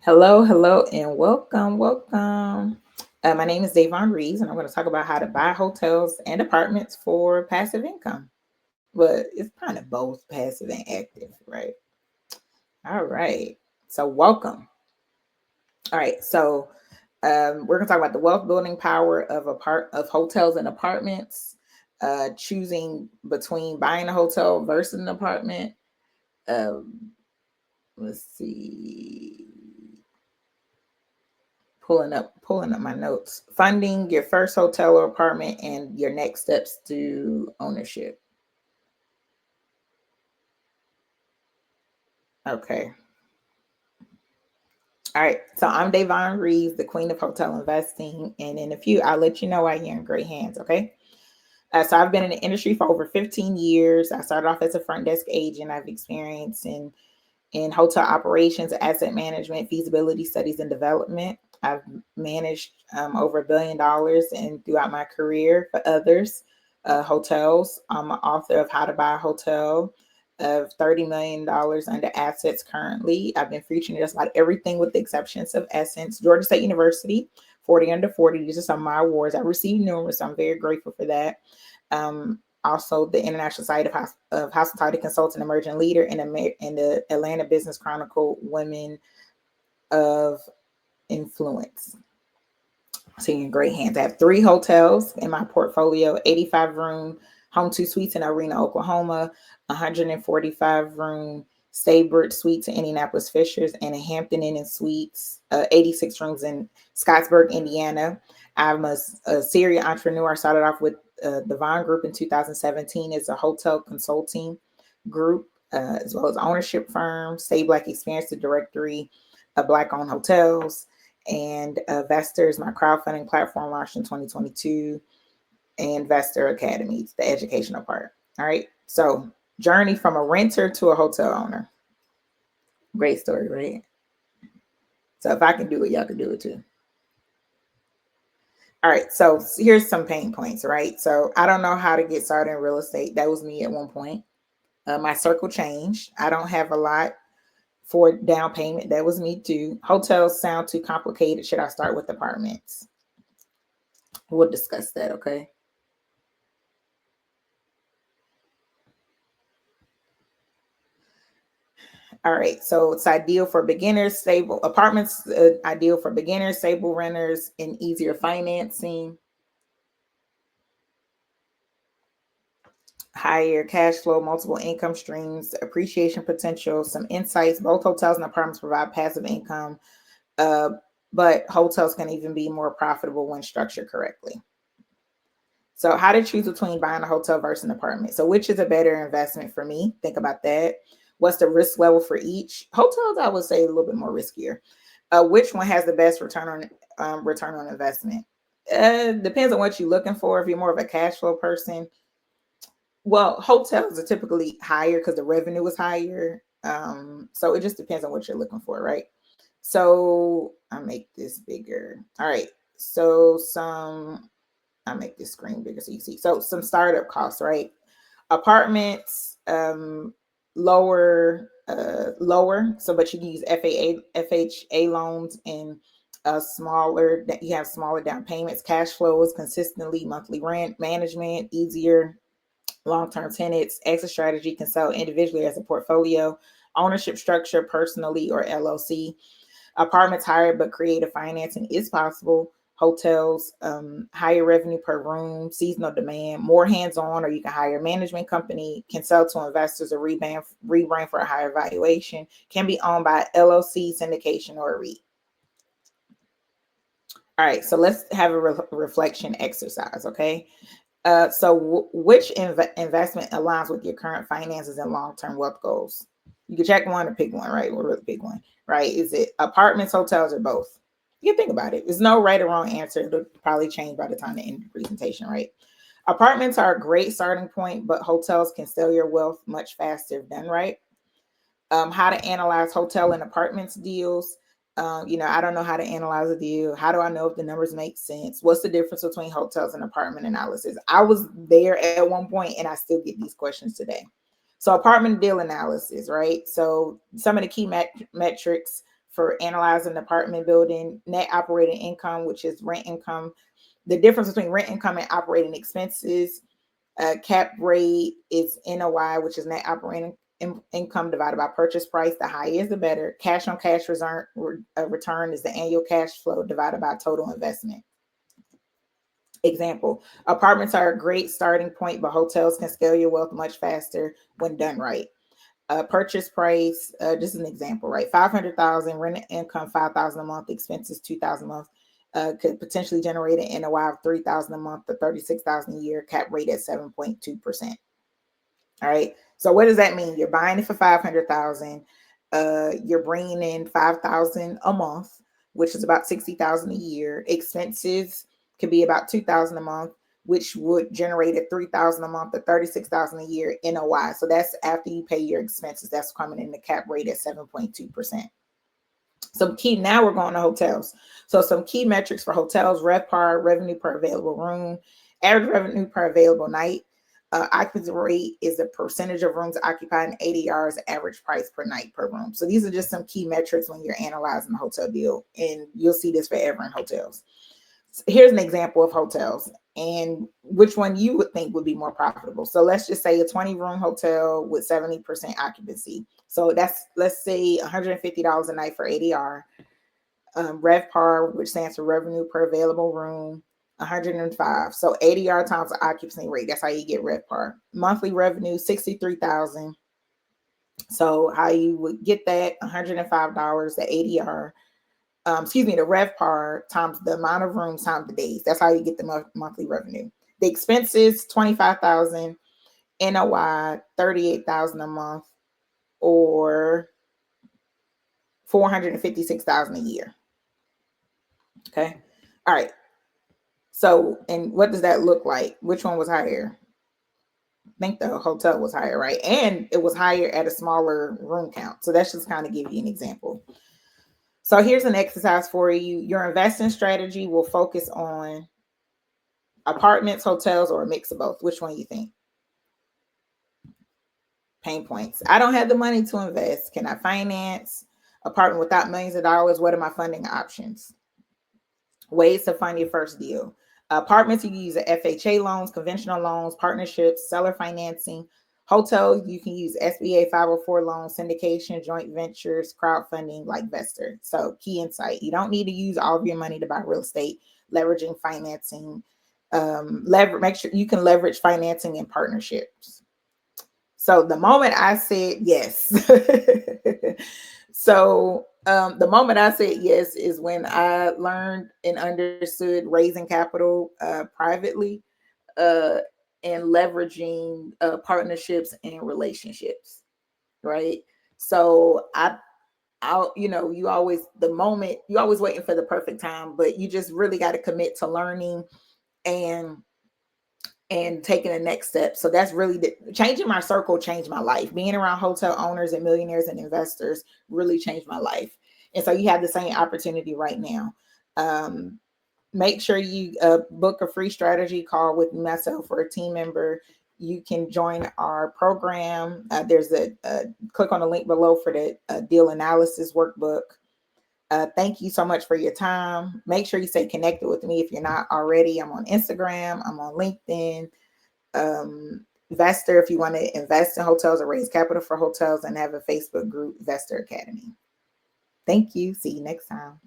Hello, hello, and welcome, welcome. My name is Davon Reeves, and I'm going to talk about how to buy hotels and apartments for passive income. But it's kind of both passive and active, right? All right. So, welcome. All right. So, we're going to talk about the wealth building power of hotels and apartments. Choosing between buying a hotel versus an apartment. Um, let's see. Pulling up my notes. Funding your first hotel or apartment and your next steps to ownership. Okay. All right. So I'm Davon Reeves, the queen of hotel investing. And in a few, I'll let you know why you're in great hands. Okay. So I've been in the industry for over 15 years. I started off as a front desk agent. I've experienced in hotel operations, asset management, feasibility studies, and development. I've managed over $1 billion and throughout my career for others hotels. I'm an author of How to Buy a Hotel of $30 million under assets currently. I've been featuring just about everything with the exceptions of Essence, Georgia State University, 40 under 40. These are some of my awards. I've received numerous. So I'm very grateful for that. Also, the International Society of Hospitality Consultant Emerging Leader in the Atlanta Business Chronicle Women of Influence. So you're in great hands. I have 3 hotels in my portfolio: 85-room Home2 Suites in Arena, Oklahoma, 145-room Staybridge Suites in Indianapolis Fishers, and a Hampton Inn and Suites, 86 rooms in Scottsburg, Indiana. I'm a serial entrepreneur. I started off with the Vaughn Group in 2017 as a hotel consulting group, as well as ownership firm, Stay Black Experience, the directory of Black-owned hotels, and Vestor is my crowdfunding platform launched in 2022, and Vestor Academy, the educational part. All right. So, journey from a renter to a hotel owner. Great story, right? So, if I can do it, y'all can do it too. All right. So, here's some pain points, right? So, I don't know how to get started in real estate. That was me at one point. My circle changed. I don't have a lot for down payment. That was me too. Hotels sound too complicated. Should I start with apartments? We'll discuss that, okay? All right, so it's ideal for beginners, stable apartments, ideal for beginners, stable renters, and easier financing, higher cash flow, multiple income streams, appreciation potential, some insights. Both hotels and apartments provide passive income, uh, but hotels can even be more profitable when structured correctly. So, how to choose between buying a hotel versus an apartment? So, which is a better investment for me? Think about that. What's the risk level for each? Hotels, I would say, a little bit more riskier. Which one has the best return on investment? Depends on what you're looking for. If you're more of a cash flow person, well, hotels are typically higher because the revenue is higher. So it just depends on what you're looking for, right? So I make this bigger. All right. So some I make this screen bigger so you see. So some startup costs, right? Apartments, lower. So, but you can use FHA loans and smaller. That you have smaller down payments. Cash flows consistently, monthly rent management, easier long-term tenants. Exit strategy can sell individually as a portfolio. Ownership structure, personally or LLC. Apartments higher, but creative financing is possible. Hotels, higher revenue per room, seasonal demand, more hands-on, or you can hire a management company, can sell to investors or rebrand for a higher valuation, can be owned by LLC, syndication, or a REIT. All right, so let's have a reflection exercise, okay? Which investment aligns with your current finances and long-term wealth goals? You can check one or pick one, right? Or really pick one, right? Is it apartments, hotels, or both? You can think about it. There's no right or wrong answer. It'll probably change by the time the end of the presentation, right? Apartments are a great starting point, but hotels can sell your wealth much faster if done right. How to analyze hotel and apartments deals. I don't know how to analyze a deal. How do I know if the numbers make sense? What's the difference between hotels and apartment analysis? I was there at one point and I still get these questions today. So, apartment deal analysis, right? So, some of the key metrics: for analyzing apartment building. Net operating income, which is rent income, the difference between rent income and operating expenses. Cap rate is NOI, which is net operating income divided by purchase price. The higher is the better. Cash on cash return is the annual cash flow divided by total investment. Example, apartments are a great starting point, but hotels can scale your wealth much faster when done right. Purchase price, just an example, right? 500,000, rent income 5,000 a month, expenses 2,000 a month. Could potentially generate an NOI of 3,000 a month to 36,000 a year. Cap rate at 7.2%. All right. So what does that mean? You're buying it for 500,000. You're bringing in 5,000 a month, which is about 60,000 a year. Expenses could be about 2,000 a month, which would generate at 3,000 a month to 36,000 a year NOI. So that's after you pay your expenses. That's coming in the cap rate at 7.2%. Some key, now we're going to hotels. So some key metrics for hotels: RevPAR, revenue per available room, average revenue per available night. Occupancy rate is the percentage of rooms occupied, and ADR is average price per night per room. So these are just some key metrics when you're analyzing a hotel deal, and you'll see this forever in hotels. So here's an example of hotels and which one you would think would be more profitable. So let's just say a 20-room hotel with 70% occupancy. So that's, let's say, $150 a night for ADR. RevPAR, which stands for revenue per available room, 105. So ADR times the occupancy rate. That's how you get RevPAR. Monthly revenue, 63,000. So how you would get that: $105, the ADR, the RevPAR times the amount of rooms times the days. That's how you get the monthly revenue. The expenses, 25,000, NOI, 38,000 a month, or 456,000 a year. Okay. All right. So, and what does that look like? Which one was higher? I think the hotel was higher, right? And it was higher at a smaller room count. So that's just kind of give you an example. So here's an exercise for you. Your investing strategy will focus on apartments, hotels, or a mix of both. Which one you think? Pain points. I don't have the money to invest. Can I finance? Apartment without millions of dollars. What are my funding options? Ways to fund your first deal. Apartments, you can use FHA loans, conventional loans, partnerships, seller financing. Hotels, you can use SBA 504 loans, syndication, joint ventures, crowdfunding like Vestor. So key insight: you don't need to use all of your money to buy real estate. Leveraging financing, make sure you can leverage financing and partnerships. So the moment I said yes, the moment I said yes is when I learned and understood raising capital privately, and leveraging partnerships and relationships, right? So you always, you always waiting for the perfect time, but you just really got to commit to learning and taking the next step. So that's really changing my circle changed my life. Being around hotel owners and millionaires and investors really changed my life. And so you have the same opportunity right now. Make sure you book a free strategy call with myself or a team member. You can join our program. There's a click on the link below for the deal analysis workbook. Thank you so much for your time. Make sure you stay connected with me if you're not already. I'm on Instagram. I'm on LinkedIn. Vestor, if you want to invest in hotels or raise capital for hotels, and have a Facebook group, Vestor Academy. Thank you. See you next time.